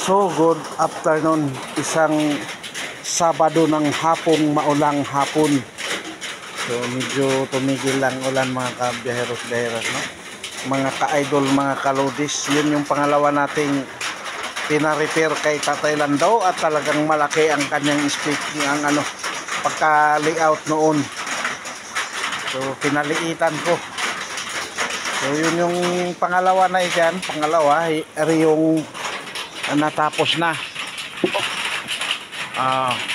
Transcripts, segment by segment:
So, good afternoon. Isang Sabado ng hapong, maulang hapon. So, medyo tumigil lang ulan mga kabiyaheros-biyaheros, no? Mga ka-idol, mga kalodis. Yun yung pangalawa nating pina-repair kay Tatay Lando at talagang malaki ang kanyang speaking, ang pagka-layout noon. So, pinaliitan ko. So, yun yung pangalawa na yan. Pangalawa, yung natapos na.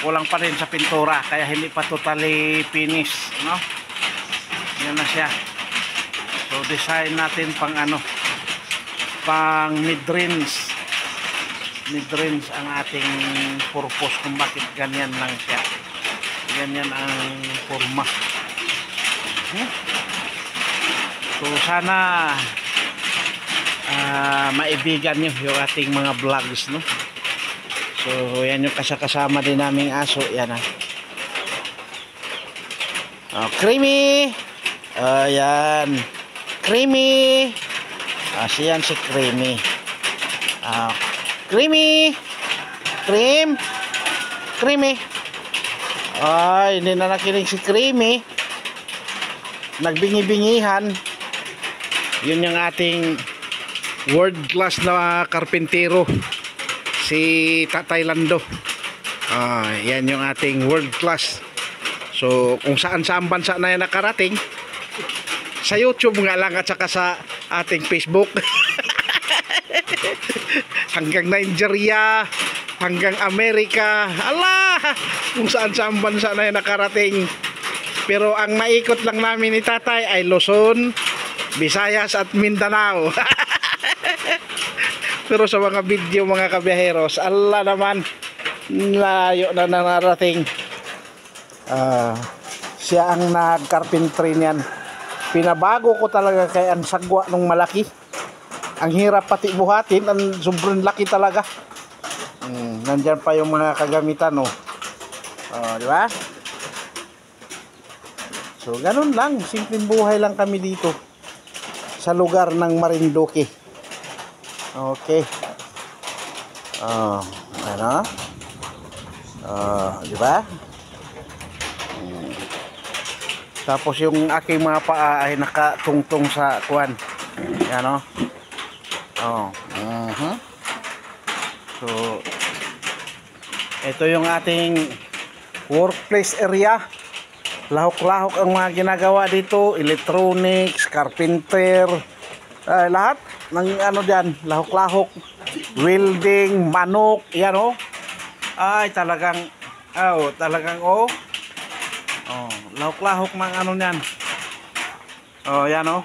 Kulang pa rin sa pintura kaya hindi pa totally finish, no? Yan na siya. So design natin pang pang mid-range ang ating purpose kung bakit ganyan lang siya. Ganyan ang forma. So sana maibigan nyo yung ating mga vlogs, no? So yan yung kasama din naming aso. Yan Creamy. Yan Creamy. Siyan si Creamy. Creamy. Creamy. Ay, hindi na nakinig si Creamy. Nagbingi-bingihan. Yun yung ating world class na karpintero, si Tatay Lando. Yan yung ating world class. So kung saan bansa na yan nakarating, sa YouTube nga lang at saka sa ating Facebook. Hanggang Nigeria, hanggang Amerika, kung saan bansa na yan nakarating. Pero ang naikot lang namin ni Tatay ay Luzon, Visayas at Mindanao. Pero sa mga video mga kabiyaheros, naman layo na narating. Siya ang nag-carpentry niyan. Pinabago ko talaga kay ang sagwa nung malaki. Ang hirap pati buhatin, ang sobrang laki talaga. Nandyan pa yung mga kagamitan, no? Di ba? So ganun lang, simpleng buhay lang kami dito sa lugar ng Marinduque. Okay. Di ba? Tapos yung aking mga paa ay nakatungtong sa kuwan. Yan, So ito yung ating workplace area. Lahok-lahok ang mga ginagawa dito, electronics, carpenter, lahat ng dyan, lahok-lahok, welding, manok, yan ay talagang lahok-lahok ng yan. Yan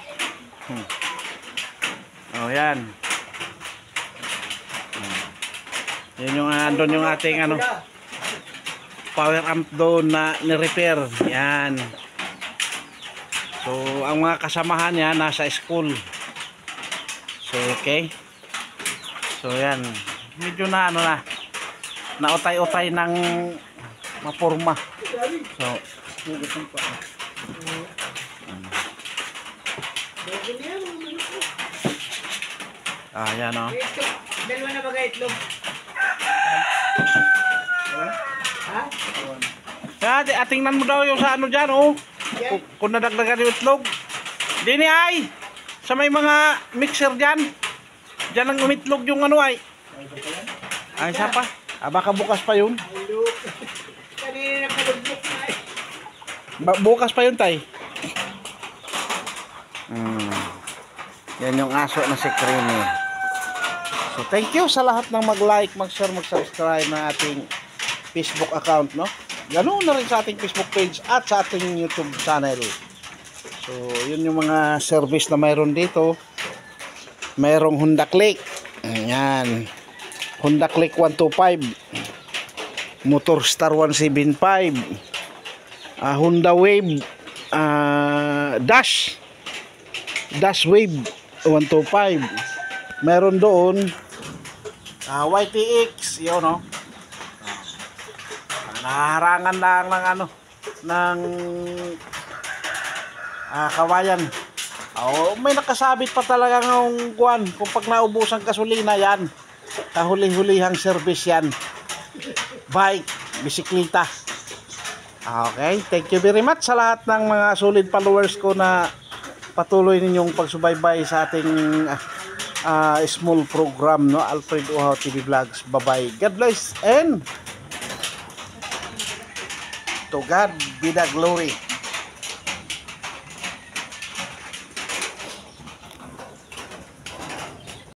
yan. Yan yung andun yung ating power amp doon na ni-repair. Yan. So ang mga kasamahan niya nasa school. So okay. So yan. Medyo na nautay-utay ng maporma. So yan Dalawa na bagay itlog. Tingnan mo daw yung sa dyan, kung nadagdagan yung itlog. Dini ay sa may mga mixer dyan ang umitlog yung ay isa pa. Baka bukas pa yun. Kanina nakalubok na bukas pa yun, tay. Yan yung aso na si Creamy. So thank you sa lahat ng mag-like, mag-share, mag-subscribe na ating Facebook account, no? Ganoon na rin sa ating Facebook page at sa ating YouTube channel. So yun yung mga service na mayroon dito. Mayroong Honda Click. Ayan. Honda Click 125. Motor Star 175. Honda Wave. Dash Wave 125. Meron doon YTX, yun, naharangan lang ng kawayan. May nakasabit pa talaga ng kuwan. Kung pag naubusan gasolina yan, kahuli-hulihang service yan. Bike, bisikleta. Okay, thank you very much sa lahat ng mga solid followers ko na patuloy ninyong pagsubaybay sa ating small program, no, Alfred Uhaw TV Vlogs. Bye-bye. God bless and to God be the glory.